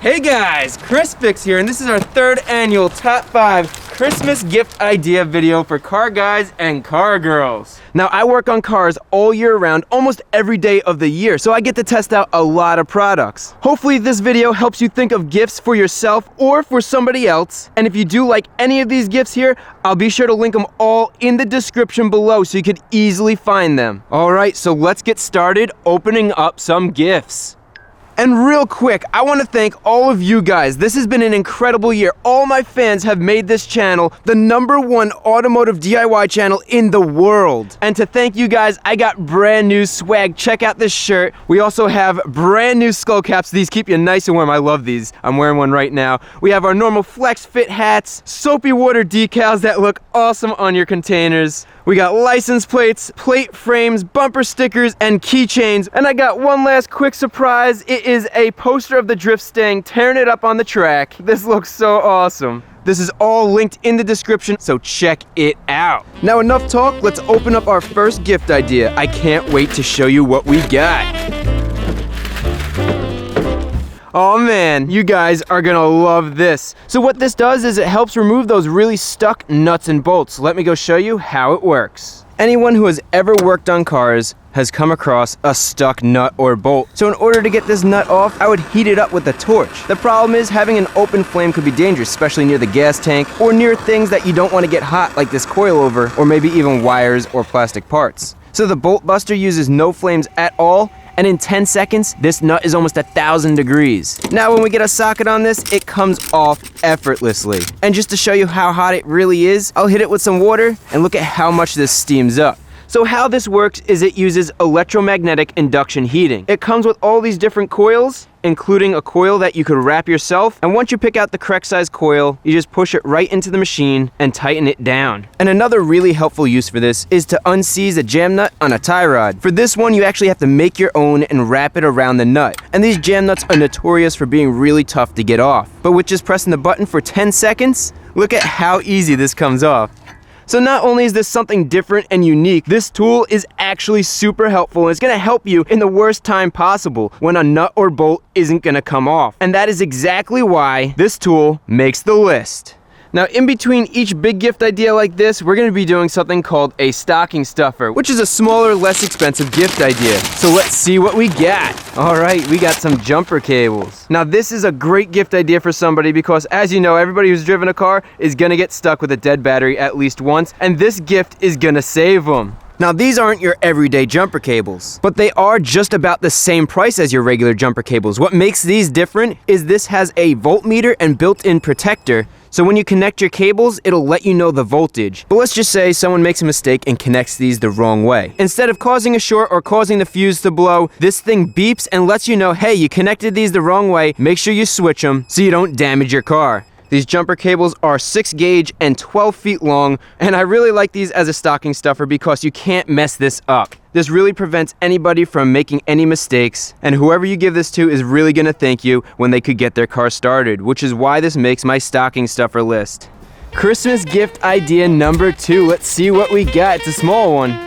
Hey guys, ChrisFix here, and this is our third annual Top 5 Christmas Gift Idea video for car guys and car girls. Now, I work on cars all year round, almost every day of the year, so I get to test out a lot of products. Hopefully this video helps you think of gifts for yourself or for somebody else. And if you do like any of these gifts here, I'll be sure to link them all in the description below so you could easily find them. All right, so let's get started opening up some gifts. And real quick, I want to thank all of you guys. This has been an incredible year. All my fans have made this channel the #1 automotive DIY channel in the world. And to thank you guys, I got brand new swag. Check out this shirt. We also have brand new skull caps. These keep you nice and warm. I love these. I'm wearing one right now. We have our normal flex fit hats, soapy water decals that look awesome on your containers. We got license plates, plate frames, bumper stickers, and keychains. And I got one last quick surprise. It is a poster of the drift stang tearing it up on the track. This looks so awesome. This is all linked in the description, so check it out. Now enough talk, let's open up our first gift idea. I can't wait to show you what we got. Oh man, you guys are gonna love this. So what this does is it helps remove those really stuck nuts and bolts. Let me go show you how it works. Anyone who has ever worked on cars has come across a stuck nut or bolt. So in order to get this nut off, I would heat it up with a torch. The problem is having an open flame could be dangerous, especially near the gas tank or near things that you don't want to get hot, like this coilover or maybe even wires or plastic parts. So the bolt buster uses no flames at all, and in 10 seconds, this nut is almost 1,000 degrees. Now when we get a socket on this, it comes off effortlessly. And just to show you how hot it really is, I'll hit it with some water and look at how much this steams up. So how this works is it uses electromagnetic induction heating. It comes with all these different coils, including a coil that you could wrap yourself. And once you pick out the correct size coil, you just push it right into the machine and tighten it down. And another really helpful use for this is to unseize a jam nut on a tie rod. For this one, you actually have to make your own and wrap it around the nut. And these jam nuts are notorious for being really tough to get off. But with just pressing the button for 10 seconds, look at how easy this comes off. So not only is this something different and unique, this tool is actually super helpful and it's gonna help you in the worst time possible when a nut or bolt isn't gonna come off. And that is exactly why this tool makes the list. Now, in between each big gift idea like this, we're gonna be doing something called a stocking stuffer, which is a smaller, less expensive gift idea. So let's see what we got. All right, we got some jumper cables. Now, this is a great gift idea for somebody because, as you know, everybody who's driven a car is gonna get stuck with a dead battery at least once, and this gift is gonna save them. Now, these aren't your everyday jumper cables, but they are just about the same price as your regular jumper cables. What makes these different is this has a voltmeter and built-in protector, so when you connect your cables, it'll let you know the voltage. But let's just say someone makes a mistake and connects these the wrong way. Instead of causing a short or causing the fuse to blow, this thing beeps and lets you know, hey, you connected these the wrong way, make sure you switch them so you don't damage your car. These jumper cables are 6 gauge and 12 feet long, and I really like these as a stocking stuffer because you can't mess this up. This really prevents anybody from making any mistakes, and whoever you give this to is really gonna thank you when they could get their car started, which is why this makes my stocking stuffer list. Christmas gift idea number 2. Let's see what we got. It's a small one.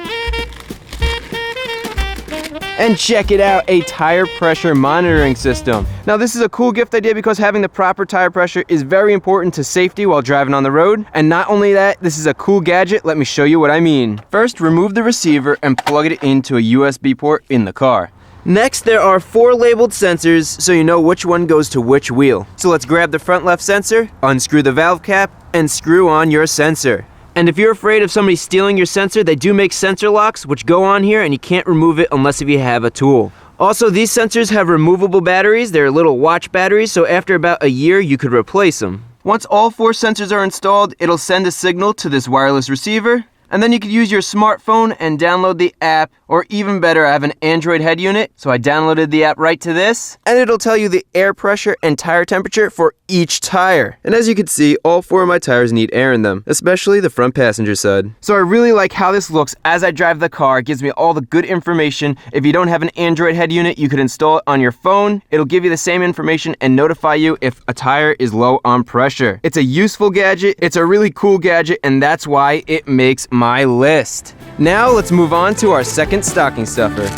And check it out, a tire pressure monitoring system. Now this is a cool gift idea because having the proper tire pressure is very important to safety while driving on the road. And not only that, this is a cool gadget. Let me show you what I mean. First, remove the receiver and plug it into a USB port in the car. Next, there are 4 labeled sensors so you know which one goes to which wheel. So let's grab the front left sensor, unscrew the valve cap, and screw on your sensor. And if you're afraid of somebody stealing your sensor, they do make sensor locks, which go on here, and you can't remove it unless if you have a tool. Also, these sensors have removable batteries. They're little watch batteries, so after about a year, you could replace them. Once all 4 sensors are installed, it'll send a signal to this wireless receiver, and then you could use your smartphone and download the app, or even better, I have an Android head unit, so I downloaded the app right to this, and it'll tell you the air pressure and tire temperature for each tire. And as you can see, all 4 of my tires need air in them, especially the front passenger side. So I really like how this looks as I drive the car. It gives me all the good information. If you don't have an Android head unit, you could install it on your phone. It'll give you the same information and notify you if a tire is low on pressure. It's a useful gadget, it's a really cool gadget, and that's why it makes my list. Now let's move on to our second stocking stuffer.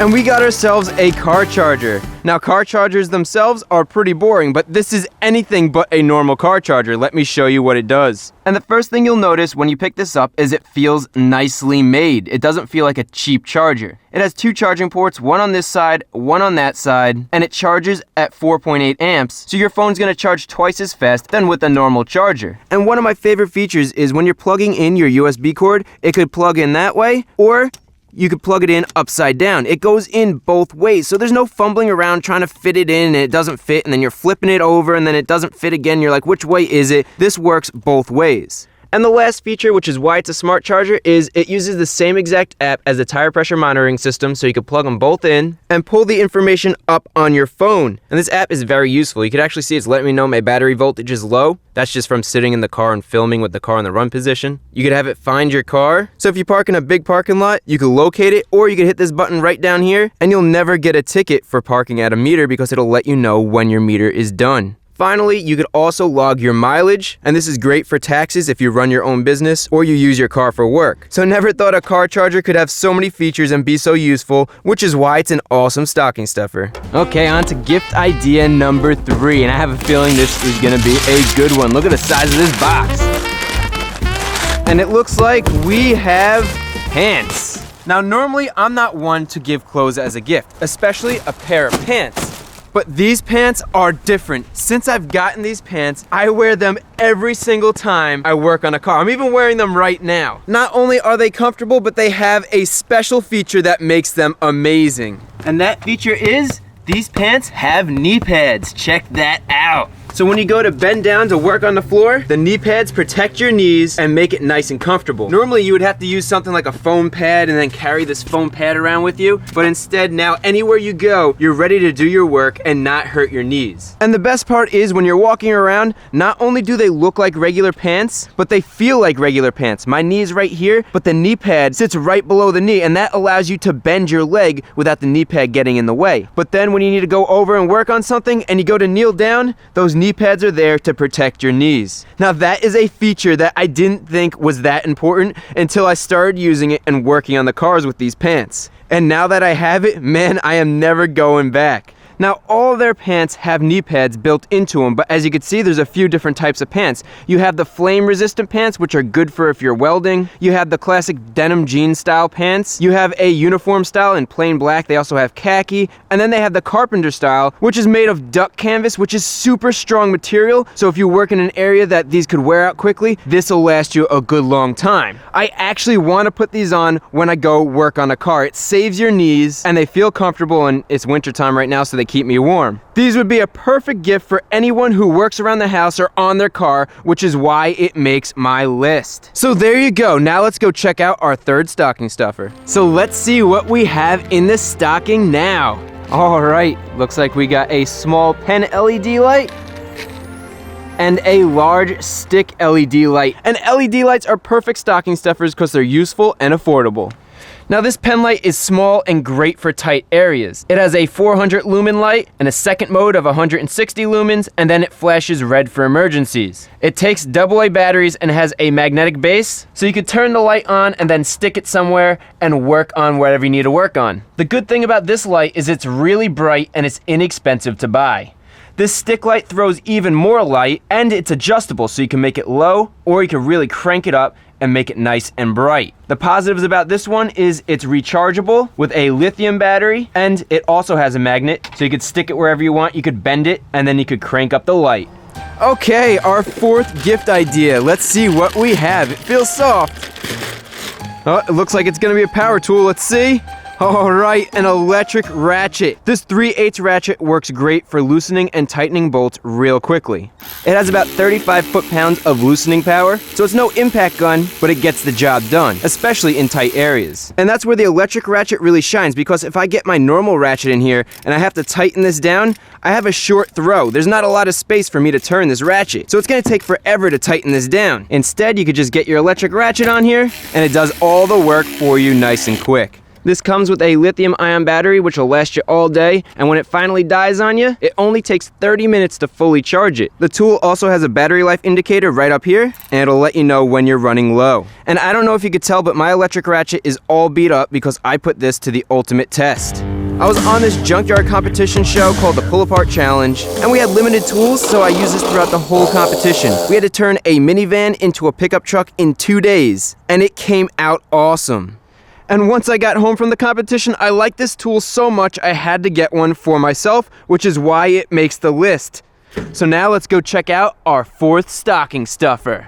And we got ourselves a car charger. Now, car chargers themselves are pretty boring, but this is anything but a normal car charger. Let me show you what it does. And the first thing you'll notice when you pick this up is it feels nicely made. It doesn't feel like a cheap charger. It has 2 charging ports, one on this side, one on that side, and it charges at 4.8 amps, so your phone's gonna charge twice as fast than with a normal charger. And one of my favorite features is when you're plugging in your USB cord, it could plug in that way, or you could plug it in upside down. It goes in both ways, so there's no fumbling around trying to fit it in and it doesn't fit, and then you're flipping it over and then it doesn't fit again. You're like, which way is it? This works both ways. And the last feature, which is why it's a smart charger, is it uses the same exact app as the tire pressure monitoring system, so you can plug them both in and pull the information up on your phone. And this app is very useful. You can actually see it's letting me know my battery voltage is low. That's just from sitting in the car and filming with the car in the run position. You could have it find your car. So if you park in a big parking lot, you can locate it, or you can hit this button right down here, and you'll never get a ticket for parking at a meter because it'll let you know when your meter is done. Finally, you could also log your mileage, and this is great for taxes if you run your own business or you use your car for work. So never thought a car charger could have so many features and be so useful, which is why it's an awesome stocking stuffer. Okay, on to gift idea number 3, and I have a feeling this is gonna be a good one. Look at the size of this box. And it looks like we have pants. Now, normally I'm not one to give clothes as a gift, especially a pair of pants. But these pants are different. Since I've gotten these pants, I wear them every single time I work on a car. I'm even wearing them right now. Not only are they comfortable, but they have a special feature that makes them amazing. And that feature is, these pants have knee pads. Check that out. So when you go to bend down to work on the floor, the knee pads protect your knees and make it nice and comfortable. Normally you would have to use something like a foam pad and then carry this foam pad around with you, but instead now anywhere you go, you're ready to do your work and not hurt your knees. And the best part is when you're walking around, not only do they look like regular pants, but they feel like regular pants. My knee is right here, but the knee pad sits right below the knee, and that allows you to bend your leg without the knee pad getting in the way. But then when you need to go over and work on something and you go to kneel down, those knee pads are there to protect your knees. Now that is a feature that I didn't think was that important until I started using it and working on the cars with these pants. And now that I have it, man, I am never going back. Now, all their pants have knee pads built into them, but as you can see, there's a few different types of pants. You have the flame-resistant pants, which are good for if you're welding. You have the classic denim jean style pants. You have a uniform style in plain black. They also have khaki. And then they have the carpenter style, which is made of duck canvas, which is super strong material. So if you work in an area that these could wear out quickly, this will last you a good long time. I actually want to put these on when I go work on a car. It saves your knees, and they feel comfortable, and it's wintertime right now, so they keep me warm. These would be a perfect gift for anyone who works around the house or on their car, which is why it makes my list. So there you go. Now let's go check out our third stocking stuffer. So let's see what we have in this stocking now. All right, looks like we got a small pen LED light and a large stick LED light. And LED lights are perfect stocking stuffers because they're useful and affordable. Now this pen light is small and great for tight areas. It has a 400 lumen light and a second mode of 160 lumens, and then it flashes red for emergencies. It takes AA batteries and has a magnetic base, so you can turn the light on and then stick it somewhere and work on whatever you need to work on. The good thing about this light is it's really bright and it's inexpensive to buy. This stick light throws even more light, and it's adjustable, so you can make it low or you can really crank it up and make it nice and bright. The positives about this one is it's rechargeable with a lithium battery, and it also has a magnet, so you could stick it wherever you want, you could bend it, and then you could crank up the light. Okay, our fourth gift idea. Let's see what we have. It feels soft. Oh, it looks like it's gonna be a power tool. Let's see. All right, an electric ratchet. This 3/8 ratchet works great for loosening and tightening bolts real quickly. It has about 35 foot-pounds of loosening power, so it's no impact gun, but it gets the job done, especially in tight areas. And that's where the electric ratchet really shines, because if I get my normal ratchet in here and I have to tighten this down, I have a short throw. There's not a lot of space for me to turn this ratchet, so it's gonna take forever to tighten this down. Instead, you could just get your electric ratchet on here, and it does all the work for you nice and quick. This comes with a lithium-ion battery, which will last you all day, and when it finally dies on you, it only takes 30 minutes to fully charge it. The tool also has a battery life indicator right up here, and it'll let you know when you're running low. And I don't know if you could tell, but my electric ratchet is all beat up because I put this to the ultimate test. I was on this junkyard competition show called the Pull Apart Challenge, and we had limited tools, so I used this throughout the whole competition. We had to turn a minivan into a pickup truck in 2 days, and it came out awesome. And once I got home from the competition, I liked this tool so much I had to get one for myself, which is why it makes the list. So now let's go check out our 4th stocking stuffer.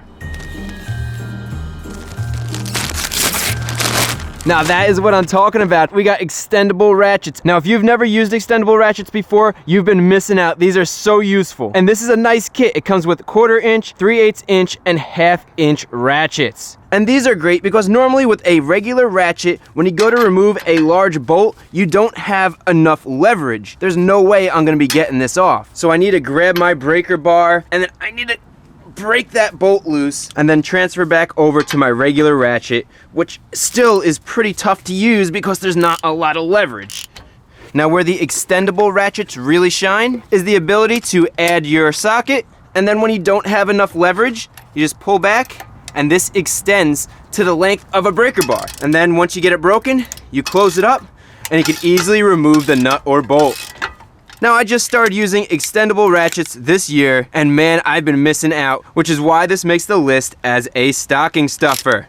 Now that is what I'm talking about. We got extendable ratchets. Now if you've never used extendable ratchets before, you've been missing out. These are so useful. And this is a nice kit. It comes with 1/4 inch, 3/8 inch, and 1/2 inch ratchets. And these are great because normally with a regular ratchet, when you go to remove a large bolt, you don't have enough leverage. There's no way I'm gonna be getting this off. So I need to grab my breaker bar, and then I need to break that bolt loose and then transfer back over to my regular ratchet, which still is pretty tough to use because there's not a lot of leverage. Now where the extendable ratchets really shine is the ability to add your socket, and then when you don't have enough leverage, you just pull back and this extends to the length of a breaker bar. And then once you get it broken, you close it up and you can easily remove the nut or bolt. Now I just started using extendable ratchets this year, and man, I've been missing out, which is why this makes the list as a stocking stuffer.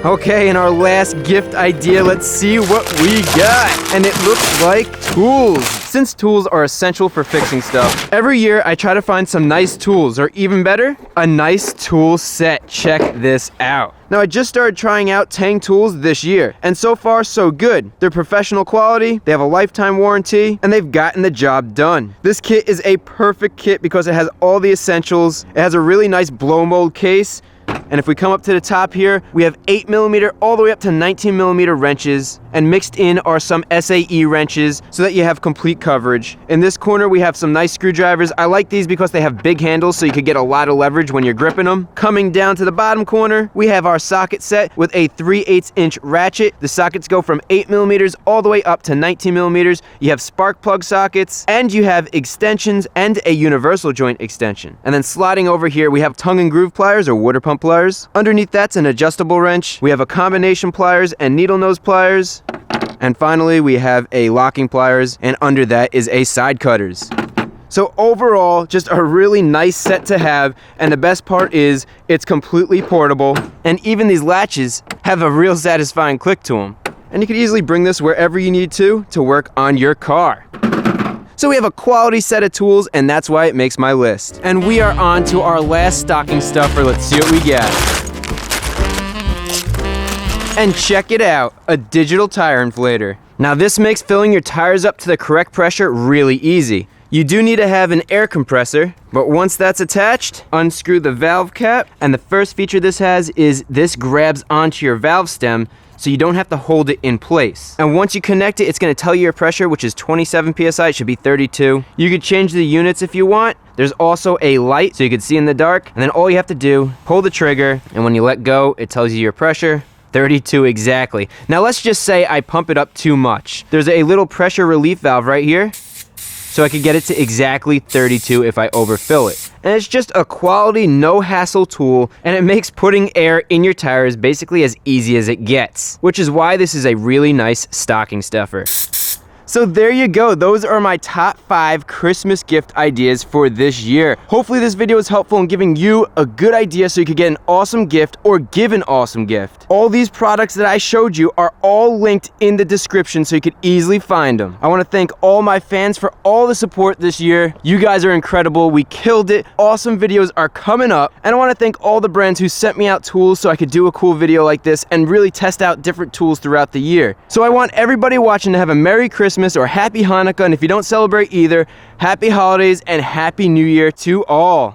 Okay, and our last gift idea, let's see what we got. And it looks like tools. Since tools are essential for fixing stuff, every year I try to find some nice tools, or even better, a nice tool set. Check this out. Now I just started trying out Tang tools this year, and so far so good. They're professional quality, they have a lifetime warranty, and they've gotten the job done. This kit is a perfect kit because it has all the essentials. It has a really nice blow mold case, and if we come up to the top here, we have 8mm all the way up to 19mm wrenches, and mixed in are some SAE wrenches so that you have complete coverage. In this corner we have some nice screwdrivers. I like these because they have big handles so you could get a lot of leverage when you're gripping them. Coming down to the bottom corner, we have our socket set with a 3/8 inch ratchet. The sockets go from 8mm all the way up to 19mm. You have spark plug sockets, and you have extensions and a universal joint extension. And then sliding over here, we have tongue and groove pliers or water pump pliers. Underneath that's an adjustable wrench. We have a combination pliers and needle nose pliers. And finally, we have a locking pliers, and under that is a side cutters. So overall, just a really nice set to have, and the best part is it's completely portable, and even these latches have a real satisfying click to them. And you can easily bring this wherever you need to work on your car. So we have a quality set of tools, and that's why it makes my list. And we are on to our last stocking stuffer. Let's see what we got. And check it out, a digital tire inflator. Now this makes filling your tires up to the correct pressure really easy. You do need to have an air compressor, but once that's attached, unscrew the valve cap, and the first feature this has is this grabs onto your valve stem, so you don't have to hold it in place. And once you connect it, it's gonna tell you your pressure, which is 27 PSI, it should be 32. You could change the units if you want. There's also a light, so you can see in the dark, and then all you have to do, pull the trigger, and when you let go, it tells you your pressure. 32 exactly. Now let's just say I pump it up too much. There's a little pressure relief valve right here, so I can get it to exactly 32 if I overfill it. And it's just a quality, no hassle tool, and it makes putting air in your tires basically as easy as it gets, which is why this is a really nice stocking stuffer. So there you go. Those are my top 5 Christmas gift ideas for this year. Hopefully this video was helpful in giving you a good idea so you could get an awesome gift or give an awesome gift. All these products that I showed you are all linked in the description so you could easily find them. I want to thank all my fans for all the support this year. You guys are incredible. We killed it. Awesome videos are coming up. And I want to thank all the brands who sent me out tools so I could do a cool video like this and really test out different tools throughout the year. So I want everybody watching to have a Merry Christmas or Happy Hanukkah, and if you don't celebrate either, Happy Holidays and Happy New Year to all.